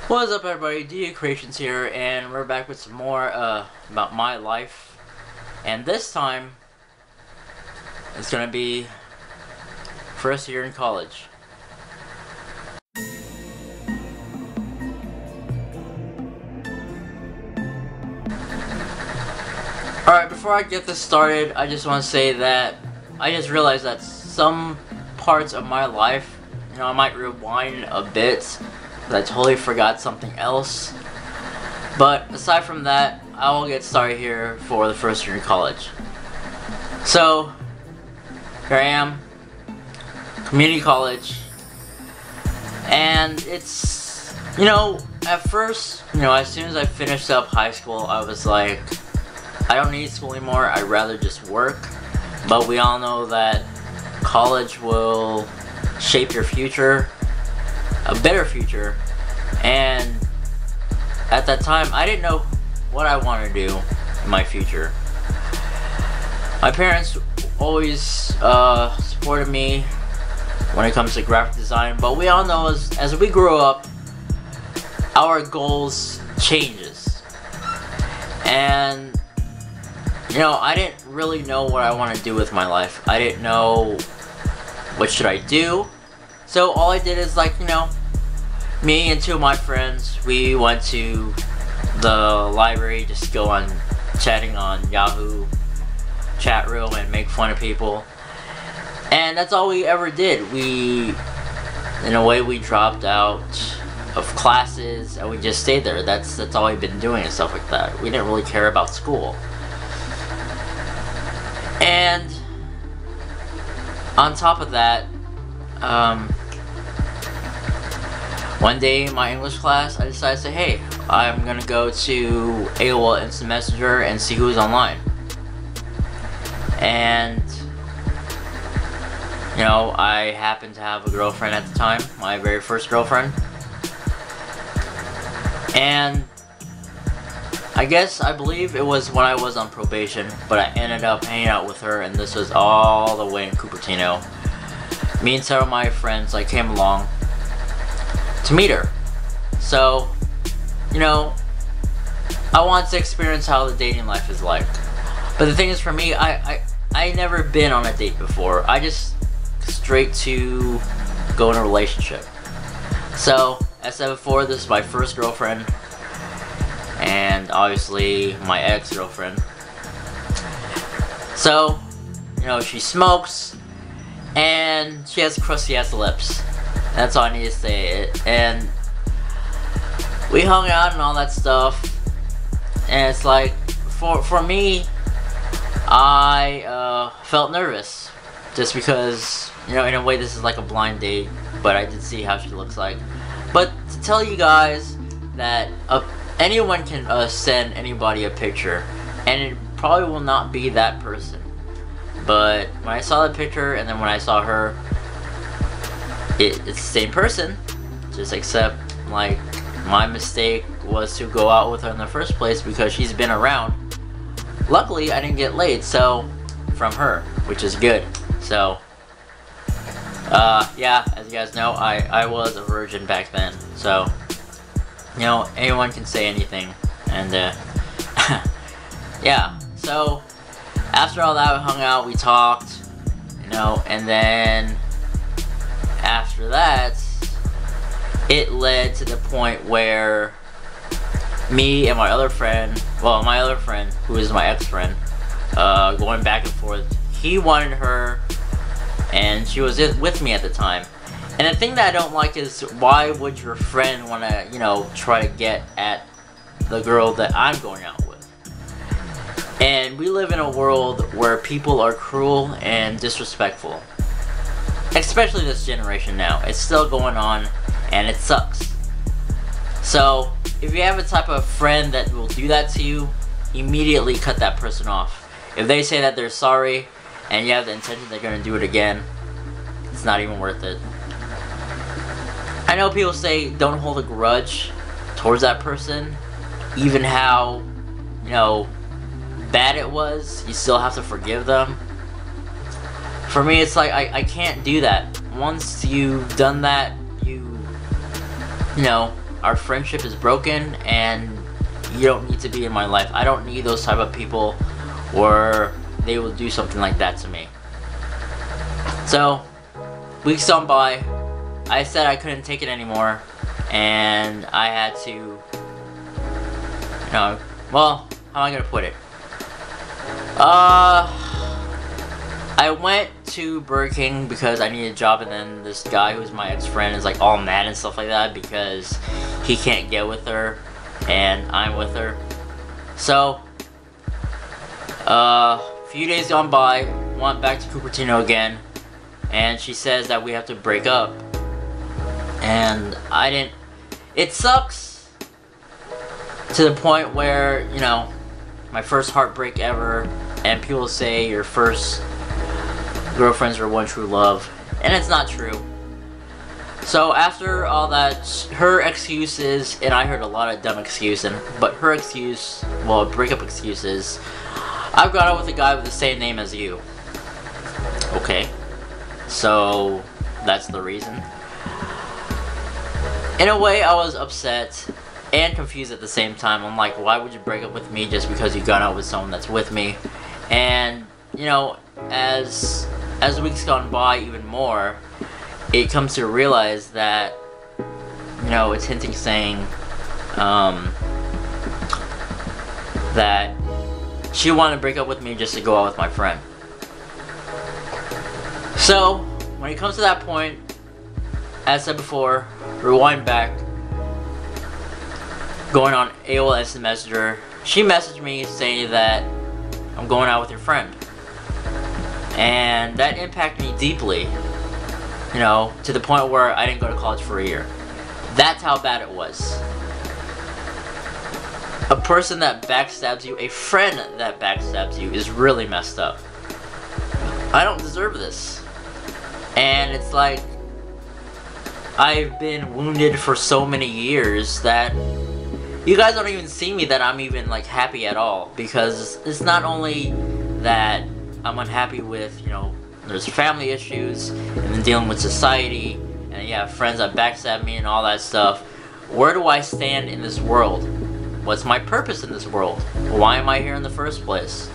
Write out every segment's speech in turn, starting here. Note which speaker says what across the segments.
Speaker 1: What's up, everybody? Kreashunz here, and we're back with some more about my life. And this time, it's gonna be first year in college. Alright, before I get this started, I just want to say that I just realized that some parts of my life, I might rewind a bit. I totally forgot something else. But aside from that, I will get started here for the first year in college. So, here I am, community college, and it's, at first, as soon as I finished up high school, I was like, I don't need school anymore, I'd rather just work. But we all know that college will shape your future, a better future. And at that time, I didn't know what I wanted to do in my future. My parents always supported me when it comes to graphic design, but we all know as we grow up, our goals changes. And I didn't really know what I want to do with my life. I didn't know what should I do. So all I did is me and two of my friends, we went to the library, just go on chatting on Yahoo chat room and make fun of people. And that's all we ever did. We, in a way, we dropped out of classes and we just stayed there. That's all we've been doing and stuff like that. We didn't really care about school. And on top of that, one day in my English class, I decided to say, hey, I'm gonna go to AOL Instant Messenger and see who's online. And, I happened to have a girlfriend at the time, my very first girlfriend. And I believe it was when I was on probation, but I ended up hanging out with her, and this was all the way in Cupertino. Me and several of my friends came along to meet her. So, I wanted to experience how the dating life is like. But the thing is, for me, I never been on a date before. I just straight to go in a relationship. So, as I said before, this is my first girlfriend, and obviously my ex-girlfriend. So, she smokes, and she has crusty ass lips. That's all I need to say. And we hung out and all that stuff, and it's like, for me, I felt nervous, just because, in a way this is like a blind date, but I did see how she looks like. But to tell you guys that anyone can send anybody a picture, and it probably will not be that person. But when I saw the picture, and then when I saw her, it's the same person, just except my mistake was to go out with her in the first place because she's been around. Luckily, I didn't get laid, from her, which is good. So, yeah, as you guys know, I was a virgin back then. So, anyone can say anything. And, yeah. So, after all that, we hung out, we talked, and then after that, it led to the point where me and my other friend, who is my ex-friend, going back and forth. He wanted her, and she was with me at the time. And the thing that I don't like is, why would your friend want to, try to get at the girl that I'm going out with? And we live in a world where people are cruel and disrespectful. Especially this generation now. It's still going on, and it sucks. So, if you have a type of friend that will do that to you, immediately cut that person off. If they say that they're sorry, and you have the intention they're going to do it again, it's not even worth it. I know people say don't hold a grudge towards that person, even how, bad it was, you still have to forgive them. For me, it's like, I can't do that. Once you've done that, you our friendship is broken, and you don't need to be in my life. I don't need those type of people where they will do something like that to me. So, weeks gone by, I said I couldn't take it anymore, and I had to, you know, well, how am I gonna put it? I went to Burger King because I needed a job, and then this guy who's my ex-friend is like all mad and stuff like that because he can't get with her and I'm with her. So a few days gone by, went back to Cupertino again, and she says that we have to break up, and it sucks to the point where, you know, my first heartbreak ever, and people say your first girlfriends are one true love, and it's not true. So after all that, her excuse is, and I heard a lot of dumb excuses, but her excuse, well, breakup excuses, I've gone out with a guy with the same name as you. Okay, so that's the reason. In a way, I was upset and confused at the same time. I'm like, why would you break up with me just because you got out with someone that's with me? And, you know, as weeks gone by even more, it comes to realize that, you know, it's hinting saying that she wanted to break up with me just to go out with my friend. So, when it comes to that point, as I said before, rewind back, going on AOL Instant Messenger, she messaged me saying that I'm going out with your friend. And that impacted me deeply, you know, to the point where I didn't go to college for a year. That's how bad it was. A person that backstabs you, a friend that backstabs you, is really messed up. I don't deserve this. And it's like, I've been wounded for so many years that you guys don't even see me that I'm even like happy at all, because it's not only that I'm unhappy with, you know, there's family issues and then dealing with society, and you have friends that backstab me and all that stuff. Where do I stand in this world? What's my purpose in this world? Why am I here in the first place?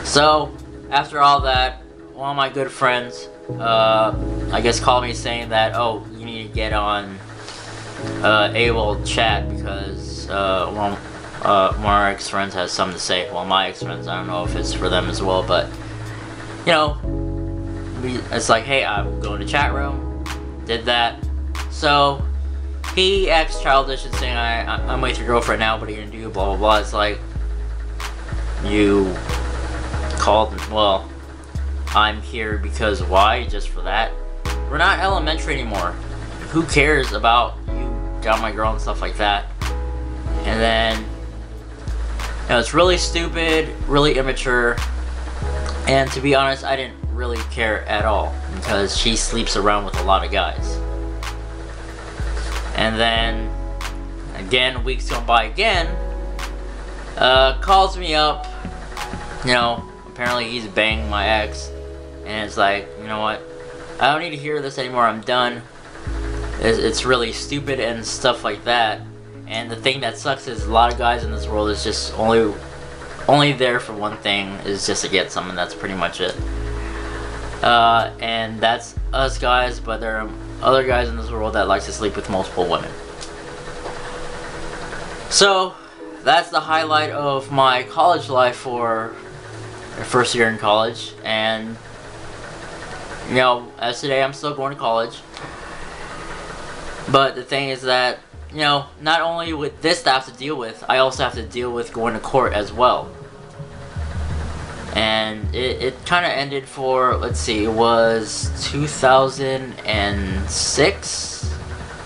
Speaker 1: So after all that, one of my good friends, I guess, called me saying that, oh, you need to get on AOL chat because one of our ex-friends has something to say. Well, my ex-friends, I don't know if it's for them as well, but, you know, it's like, hey, I'm going to chat room, did that. So he acts childish and saying, I'm with your girlfriend now, what are you gonna do, blah blah blah. It's like, you called, well, I'm here because why? Just for that? We're not elementary anymore. Who cares about you got my girl and stuff like that? And then, you know, it's really stupid, really immature, and to be honest, I didn't really care at all because she sleeps around with a lot of guys. And then, again, weeks go by again, calls me up, you know, apparently he's banging my ex, and it's like, you know what, I don't need to hear this anymore, I'm done. It's really stupid and stuff like that. And the thing that sucks is a lot of guys in this world is just only there for one thing, is just to get someone. That's pretty much it. And that's us guys, but there are other guys in this world that like to sleep with multiple women. So that's the highlight of my college life for the first year in college. And, you know, as today I'm still going to college. But the thing is that, you know, not only with this that I have to deal with, I also have to deal with going to court as well. And it kind of ended for, let's see, it was 2006.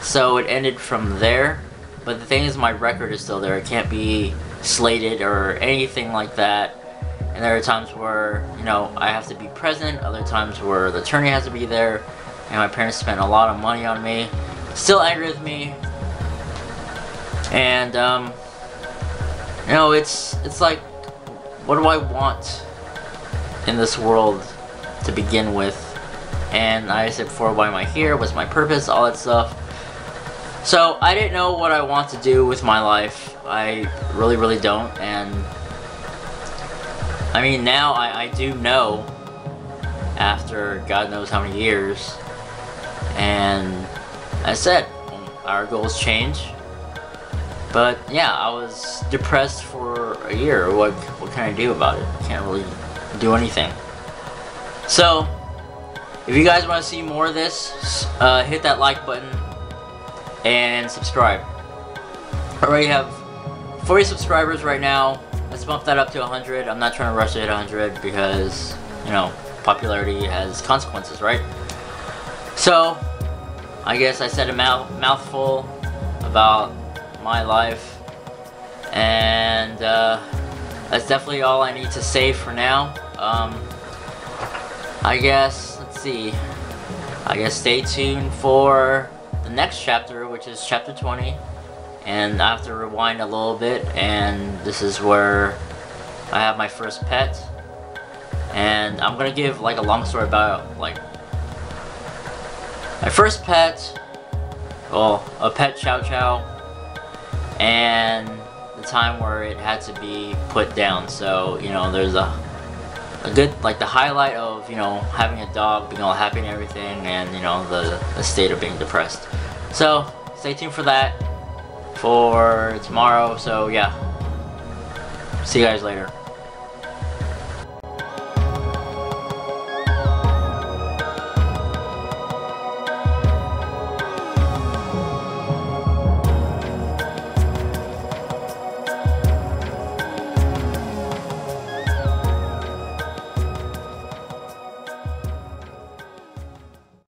Speaker 1: So it ended from there. But the thing is, my record is still there. It can't be slated or anything like that. And there are times where, you know, I have to be present. Other times where the attorney has to be there. And my parents spent a lot of money on me. Still angry with me. And, you know, it's like, what do I want in this world to begin with? And I said before, why am I here? What's my purpose? All that stuff. So I didn't know what I want to do with my life. I really don't. And I mean, now I do know, after God knows how many years. And as I said, our goals change. But yeah, I was depressed for a year. What can I do about it? Can't really do anything. So if you guys want to see more of this, hit that like button and subscribe. I already have 40 subscribers right now. Let's bump that up to 100. I'm not trying to rush to hit 100 because, you know, popularity has consequences, right? So I guess I said a mouthful about my life, and that's definitely all I need to say for now. I guess, let's see, I guess stay tuned for the next chapter, which is chapter 20, and I have to rewind a little bit, and this is where I have my first pet, and I'm gonna give like a long story about like my first pet, well, a pet Chow Chow, and the time where it had to be put down. So, you know, there's a good, like, the highlight of, you know, having a dog, being all happy and everything, and, you know, the state of being depressed. So stay tuned for that for tomorrow. So yeah, see you guys later.